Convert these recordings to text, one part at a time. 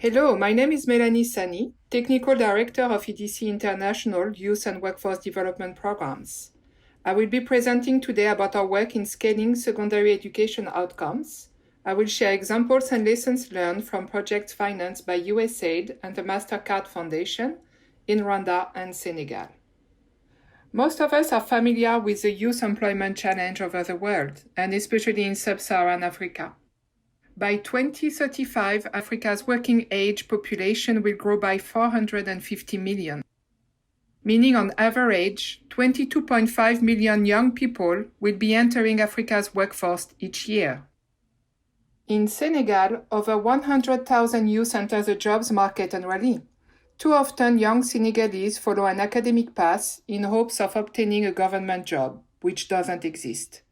Hello, my name is Melanie Sany, Technical Director of EDC International Youth and Workforce Development Programs. I will be presenting today about our work in scaling secondary education outcomes. I will share examples and lessons learned from projects financed by USAID and the MasterCard Foundation in Rwanda and Senegal. Most of us are familiar with the youth employment challenge over the world, and especially in sub-Saharan Africa. By 2035, Africa's working age population will grow by 450 million, meaning on average, 22.5 million young people will be entering Africa's workforce each year. In Senegal, over 100,000 youth enter the jobs market annually. Too often, young Senegalese follow an academic path in hopes of obtaining a government job, which doesn't exist.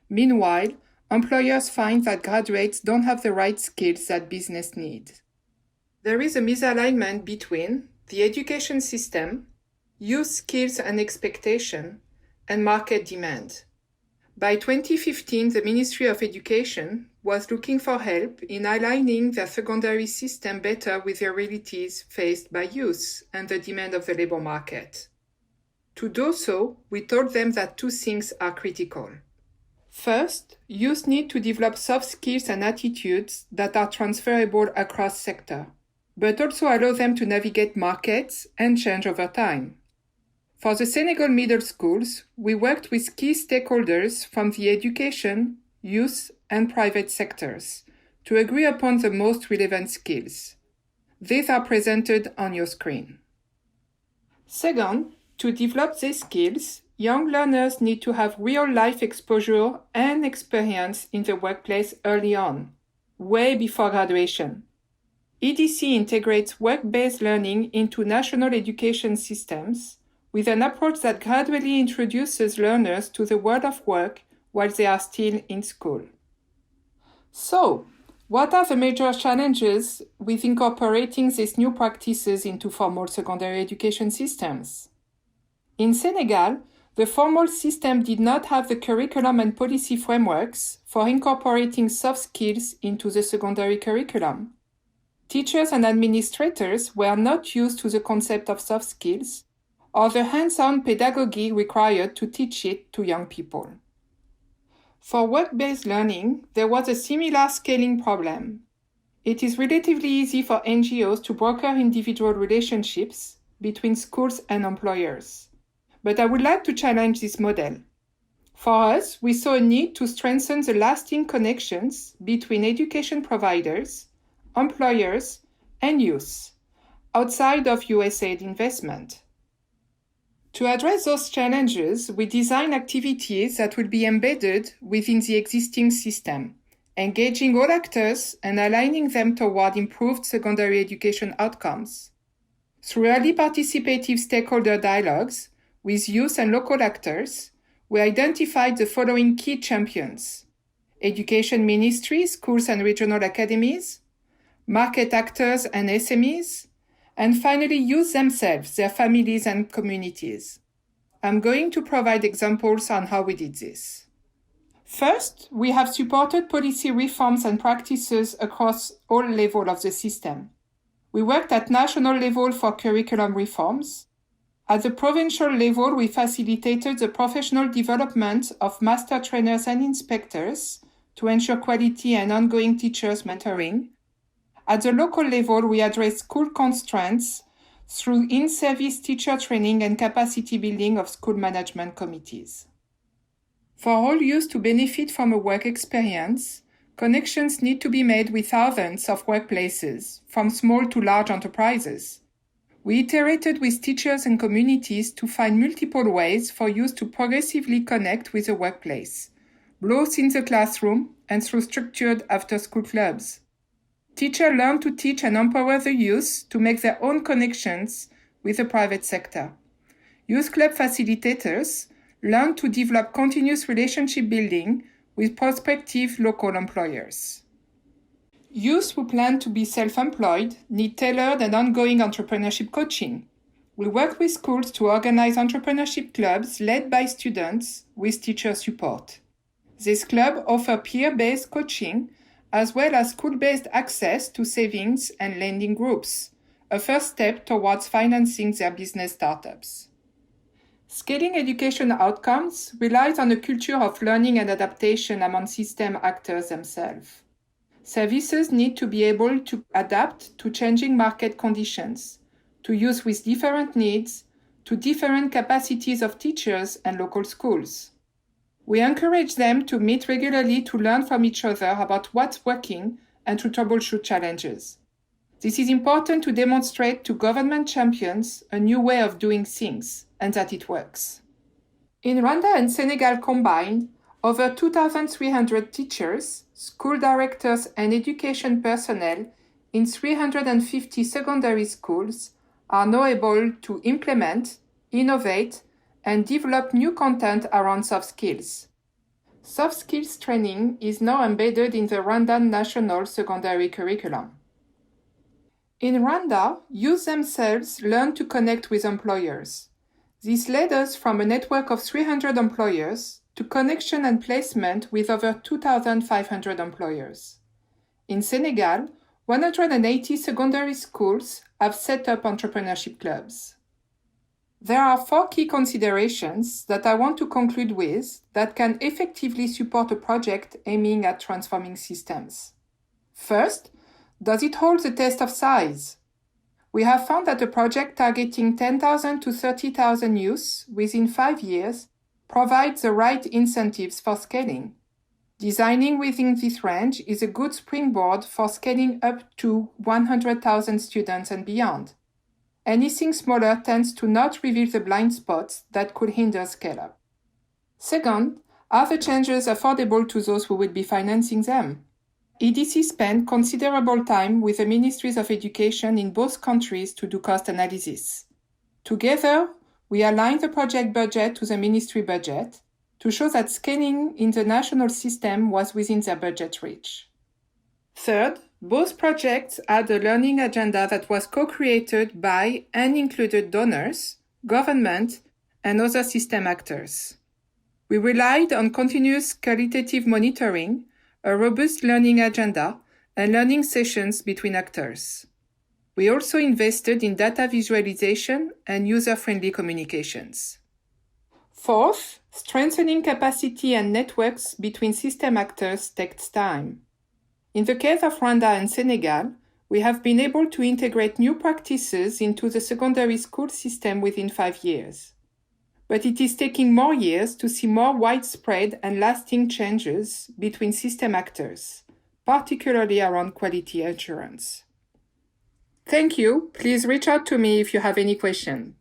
Meanwhile, employers find that graduates don't have the right skills that business needs. There is a misalignment between the education system, youth skills and expectation, and market demand. By 2015, the Ministry of Education was looking for help in aligning their secondary system better with the realities faced by youth and the demand of the labor market. To do so, we told them that two things are critical. First, youth need to develop soft skills and attitudes that are transferable across sectors, but also allow them to navigate markets and change over time. For the Senegal middle schools, we worked with key stakeholders from the education, youth, and private sectors to agree upon the most relevant skills. These are presented on your screen. Second, to develop these skills, young learners need to have real-life exposure and experience in the workplace early on, way before graduation. EDC integrates work-based learning into national education systems with an approach that gradually introduces learners to the world of work while they are still in school. So, what are the major challenges with incorporating these new practices into formal secondary education systems? In Senegal, the formal system did not have the curriculum and policy frameworks for incorporating soft skills into the secondary curriculum. Teachers and administrators were not used to the concept of soft skills or the hands-on pedagogy required to teach it to young people. For work-based learning, there was a similar scaling problem. It is relatively easy for NGOs to broker individual relationships between schools and employers. But I would like to challenge this model. For us, we saw a need to strengthen the lasting connections between education providers, employers, and youth, outside of USAID investment. To address those challenges, we design activities that will be embedded within the existing system, engaging all actors and aligning them toward improved secondary education outcomes. Through early participative stakeholder dialogues with youth and local actors, we identified the following key champions: education ministries, schools and regional academies, market actors and SMEs, and finally youth themselves, their families and communities. I'm going to provide examples on how we did this. First, we have supported policy reforms and practices across all levels of the system. We worked at national level for curriculum reforms. At the provincial level, we facilitated the professional development of master trainers and inspectors to ensure quality and ongoing teachers mentoring. At the local level, we addressed school constraints through in-service teacher training and capacity building of school management committees. For all youth to benefit from a work experience, connections need to be made with thousands of workplaces, from small to large enterprises. We iterated with teachers and communities to find multiple ways for youth to progressively connect with the workplace, both in the classroom and through structured after-school clubs. Teachers learn to teach and empower the youth to make their own connections with the private sector. Youth club facilitators learn to develop continuous relationship building with prospective local employers. Youth who plan to be self-employed need tailored and ongoing entrepreneurship coaching. We work with schools to organize entrepreneurship clubs led by students with teacher support. These clubs offer peer-based coaching as well as school-based access to savings and lending groups, a first step towards financing their business startups. Scaling education outcomes relies on a culture of learning and adaptation among system actors themselves. Services need to be able to adapt to changing market conditions, to use with different needs, to different capacities of teachers and local schools. We encourage them to meet regularly to learn from each other about what's working and to troubleshoot challenges. This is important to demonstrate to government champions a new way of doing things and that it works. In Rwanda and Senegal combined, over 2,300 teachers, school directors, and education personnel in 350 secondary schools are now able to implement, innovate, and develop new content around soft skills. Soft skills training is now embedded in the Rwandan national secondary curriculum. In Rwanda, youth themselves learn to connect with employers. This led us from a network of 300 employers to connection and placement with over 2,500 employers. In Senegal, 180 secondary schools have set up entrepreneurship clubs. There are 4 key considerations that I want to conclude with that can effectively support a project aiming at transforming systems. First, does it hold the test of size? We have found that a project targeting 10,000 to 30,000 youth within 5 years provides the right incentives for scaling. Designing within this range is a good springboard for scaling up to 100,000 students and beyond. Anything smaller tends to not reveal the blind spots that could hinder scale-up. Second, are the changes affordable to those who will be financing them? EDC spent considerable time with the ministries of education in both countries to do cost analysis. Together, we aligned the project budget to the ministry budget to show that scaling in the national system was within their budget reach. Third, both projects had a learning agenda that was co-created by and included donors, government, and other system actors. We relied on continuous qualitative monitoring, a robust learning agenda, and learning sessions between actors. We also invested in data visualization and user-friendly communications. Fourth, strengthening capacity and networks between system actors takes time. In the case of Rwanda and Senegal, we have been able to integrate new practices into the secondary school system within 5 years. But it is taking more years to see more widespread and lasting changes between system actors, particularly around quality assurance. Thank you. Please reach out to me if you have any questions.